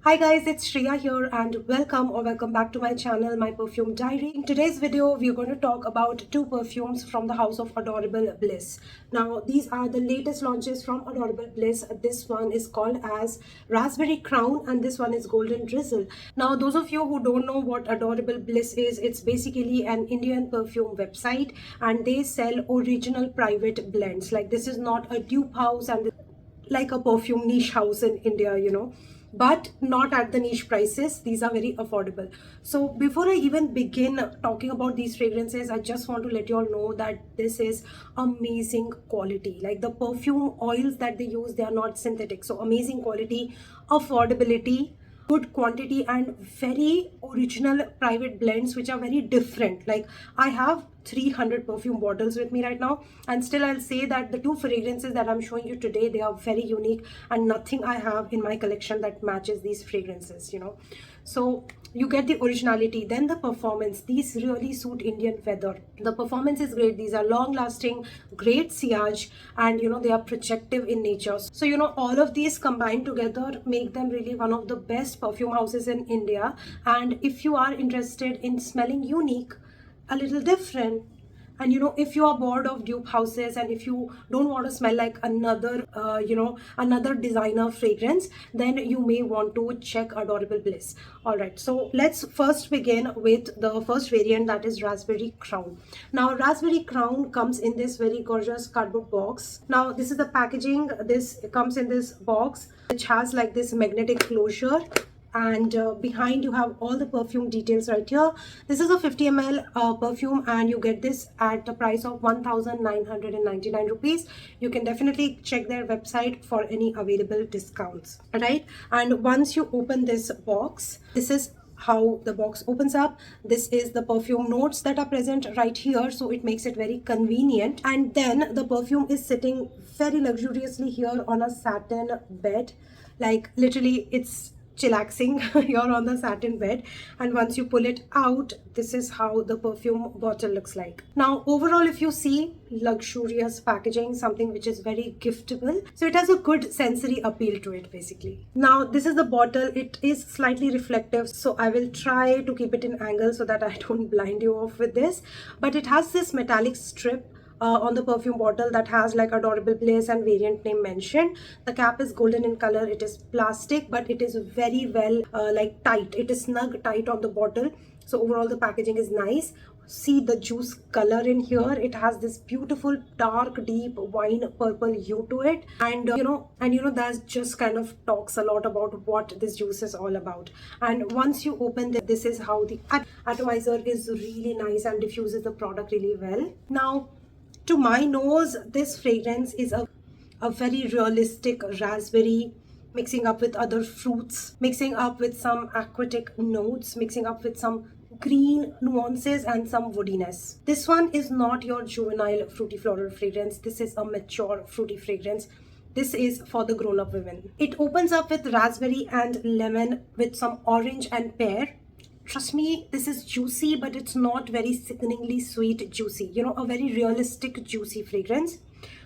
Hi guys, it's Shreya here and welcome back to my channel, My Perfume Diary. In today's video, we're going to talk about two perfumes from the house of Adorable Bliss. Now, these are the latest launches from Adorable Bliss. This one is called as Raspberry Crown and this one is Golden Drizzle. Now, those of you who don't know what Adorable Bliss is, it's basically an Indian perfume website and they sell original private blends. Like this is not a dupe house and like a perfume niche house in India, but not at the niche prices. These are very affordable. So before I even begin talking about these fragrances, I just want to let you all know that this is amazing quality. Like the perfume oils that they use, they are not synthetic. So amazing quality, affordability, good quantity, and very original private blends which are very different. Like I have 300 perfume bottles with me right now, and still I'll say that the two fragrances that I'm showing you today, they are very unique and nothing I have in my collection that matches these fragrances. So you get the originality, then the performance. These really suit Indian weather. The performance is great. These are long lasting, great sillage, and they are projective in nature. So all of these combined together make them really one of the best perfume houses in India. And if you are interested in smelling unique, a little different, and if you are bored of dupe houses and if you don't want to smell like another designer fragrance, then you may want to check Adorable Bliss. All right, so let's first begin with the first variant, that is Raspberry Crown. Now Raspberry Crown comes in this very gorgeous cardboard box. Now this is the packaging. This comes in this box which has like this magnetic closure, and behind you have all the perfume details right here. This is a 50 ml perfume and you get this at the price of 1999 rupees. You can definitely check their website for any available discounts, right? And once you open this box, this is how the box opens up. This is the perfume notes that are present right here, so it makes it very convenient. And then the perfume is sitting very luxuriously here on a satin bed. Like literally it's chillaxing here on the satin bed, and once you pull it out, this is how the perfume bottle looks like. Now overall, if you see, luxurious packaging, something which is very giftable, so it has a good sensory appeal to it basically. Now this is the bottle. It is slightly reflective, so I will try to keep it in angle so that I don't blind you off with this, but it has this metallic strip on the perfume bottle that has like Adorable Bliss and variant name mentioned. The cap is golden in color. It is plastic, but it is very well like tight. It is snug tight on the bottle. So overall the packaging is nice. See the juice color in here. It has this beautiful dark deep wine purple hue to it, and that just kind of talks a lot about what this juice is all about. And once you open this is how the atomizer is really nice and diffuses the product really well. Now to my nose, this fragrance is a very realistic raspberry, mixing up with other fruits, mixing up with some aquatic notes, mixing up with some green nuances and some woodiness. This one is not your juvenile fruity floral fragrance. This is a mature fruity fragrance. This is for the grown-up women. It opens up with raspberry and lemon with some orange and pear. Trust me, this is juicy, but it's not very sickeningly sweet juicy. A very realistic juicy fragrance.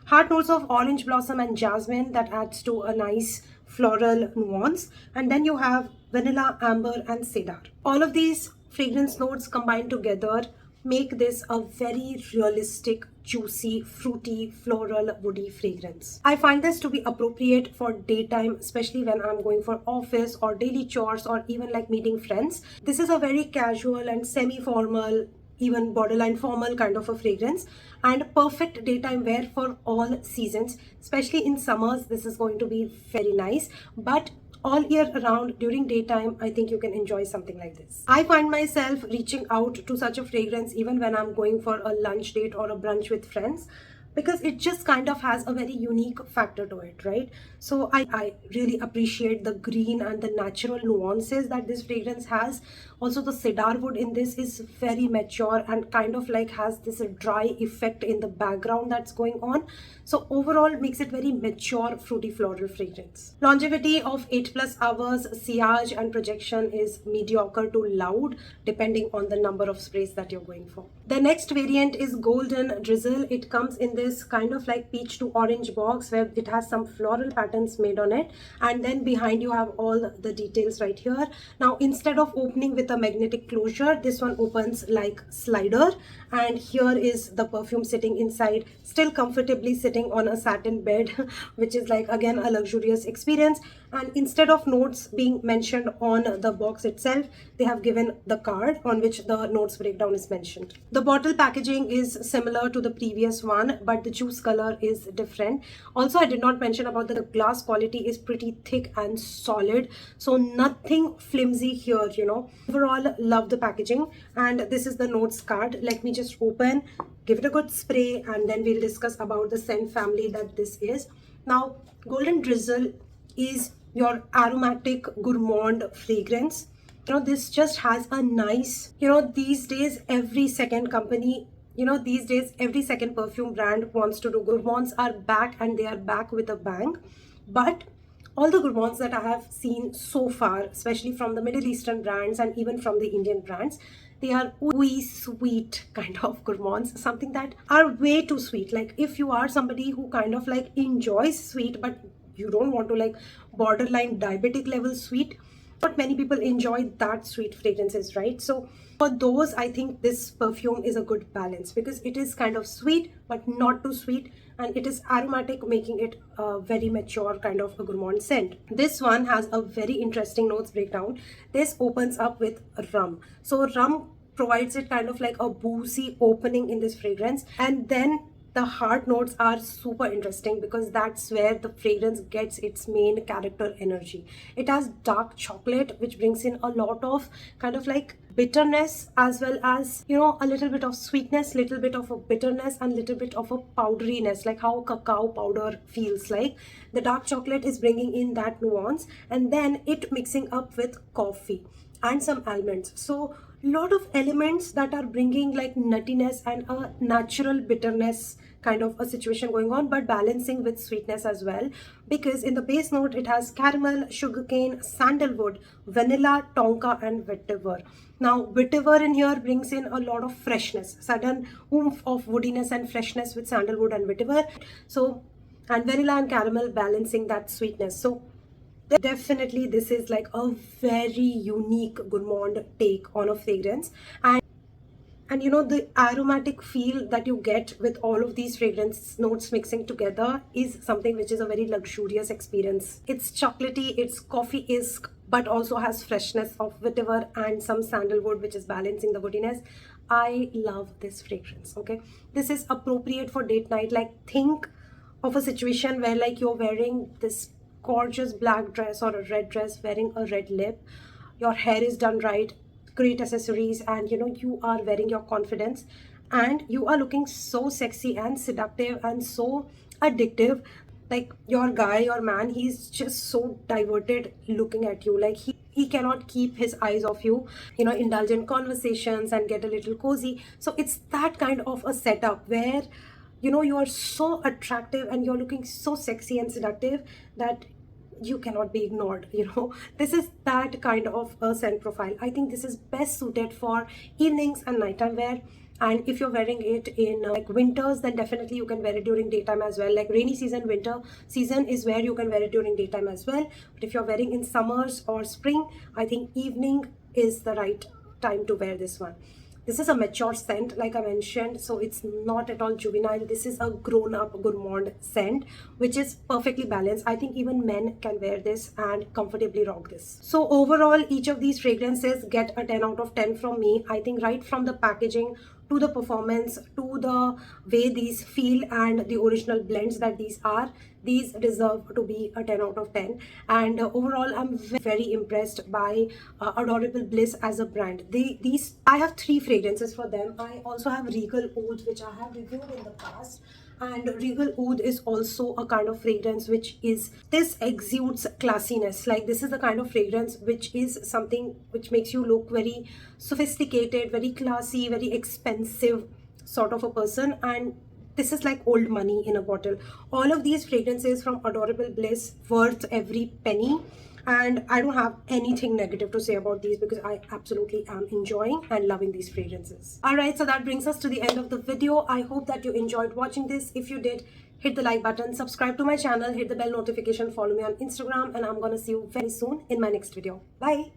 Heart notes of orange blossom and jasmine that adds to a nice floral nuance. And then you have vanilla, amber, and cedar. All of these fragrance notes combined together make this a very realistic, juicy, fruity, floral, woody fragrance. I find this to be appropriate for daytime, especially when I'm going for office or daily chores or even like meeting friends. This is a very casual and semi-formal, even borderline formal kind of a fragrance, and perfect daytime wear for all seasons. Especially in summers, this is going to be very nice, but all year around during daytime, I think you can enjoy something like this. I find myself reaching out to such a fragrance even when I'm going for a lunch date or a brunch with friends, because it just kind of has a very unique factor to it, right? So I really appreciate the green and the natural nuances that this fragrance has. Also the cedar wood in this is very mature and kind of like has this dry effect in the background that's going on. So overall makes it very mature fruity floral fragrance. Longevity of 8+ hours, sillage and projection is mediocre to loud depending on the number of sprays that you're going for. The next variant is Golden Drizzle. It comes in this kind of like peach to orange box where it has some floral patterns made on it, and then behind you have all the details right here. Now instead of opening with a magnetic closure, this one opens like slider, and here is the perfume sitting inside, still comfortably sitting on a satin bed which is like again a luxurious experience. And instead of notes being mentioned on the box itself, they have given the card on which the notes breakdown is mentioned. The bottle packaging is similar to the previous one, but the juice color is different. Also, I did not mention about the glass quality is pretty thick and solid, so nothing flimsy here, you know. Overall, love the packaging. And this is the notes card. Let me just open, give it a good spray, and then we'll discuss about the scent family that this is. Now, Golden Drizzle is your aromatic gourmand fragrance. You know, this just has a nice, you know, these days every second company, you know, these days every second perfume brand wants to do gourmands are back, and they are back with a bang. But all the gourmands that I have seen so far, especially from the Middle Eastern brands and even from the Indian brands, they are wee sweet kind of gourmands, something that are way too sweet. Like if you are somebody who kind of like enjoys sweet, but you don't want to like borderline diabetic level sweet, not many people enjoy that sweet fragrances, right? So for those, I think this perfume is a good balance, because it is kind of sweet but not too sweet, and it is aromatic, making it a very mature kind of a gourmand scent. This one has a very interesting notes breakdown. This opens up with rum, so rum provides it kind of like a boozy opening in this fragrance. And then the heart notes are super interesting, because that's where the fragrance gets its main character energy. It has dark chocolate, which brings in a lot of kind of like bitterness, as well as, you know, a little bit of sweetness, little bit of a bitterness, and little bit of a powderiness, like how cacao powder feels like. The dark chocolate is bringing in that nuance, and then it mixing up with coffee and some almonds. So lot of elements that are bringing like nuttiness and a natural bitterness kind of a situation going on, but balancing with sweetness as well, because in the base note it has caramel, sugarcane, sandalwood, vanilla, tonka, and vetiver. Now vetiver in here brings in a lot of freshness, sudden oomph of woodiness and freshness with sandalwood and vetiver. So, and vanilla and caramel balancing that sweetness. So definitely this is like a very unique gourmand take on a fragrance. And you know, the aromatic feel that you get with all of these fragrance notes mixing together is something which is a very luxurious experience. It's chocolatey, it's coffee-esque, but also has freshness of vetiver and some sandalwood, which is balancing the woodiness. I love this fragrance, okay? This is appropriate for date night. Like think of a situation where like you're wearing this gorgeous black dress or a red dress, wearing a red lip, your hair is done right, great accessories, and you know, you are wearing your confidence, and you are looking so sexy and seductive and so addictive. Like your guy, your man, he's just so diverted looking at you. Like he cannot keep his eyes off you, you know, indulge in conversations and get a little cozy. So it's that kind of a setup where, you know, you are so attractive and you're looking so sexy and seductive that you cannot be ignored, you know. This is that kind of a scent profile. I think this is best suited for evenings and nighttime wear. And if you're wearing it in like winters, then definitely you can wear it during daytime as well. Like rainy season, winter season is where you can wear it during daytime as well. But if you're wearing in summers or spring, I think evening is the right time to wear this one. This is a mature scent, like I mentioned, so it's not at all juvenile. This is a grown-up gourmand scent, which is perfectly balanced. I think even men can wear this and comfortably rock this. So overall, each of these fragrances get a 10 out of 10 from me. I think right from the packaging to the performance to the way these feel and the original blends that these deserve to be a 10 out of 10. And overall, I'm very impressed by Adorable Bliss as a brand. I have 3 fragrances for them. I also have Regal Oud, which I have reviewed in the past. And Regal Oud is also a kind of fragrance which this exudes classiness. Like this is the kind of fragrance which is something which makes you look very sophisticated, very classy, very expensive sort of a person. And this is like old money in a bottle. All of these fragrances from Adorable Bliss worth every penny. and I don't have anything negative to say about these because I absolutely am enjoying and loving these fragrances. Alright, so that brings us to the end of the video. I hope that you enjoyed watching this. If you did, hit the like button, subscribe to my channel, hit the bell notification, follow me on Instagram, and I'm gonna see you very soon in my next video. Bye!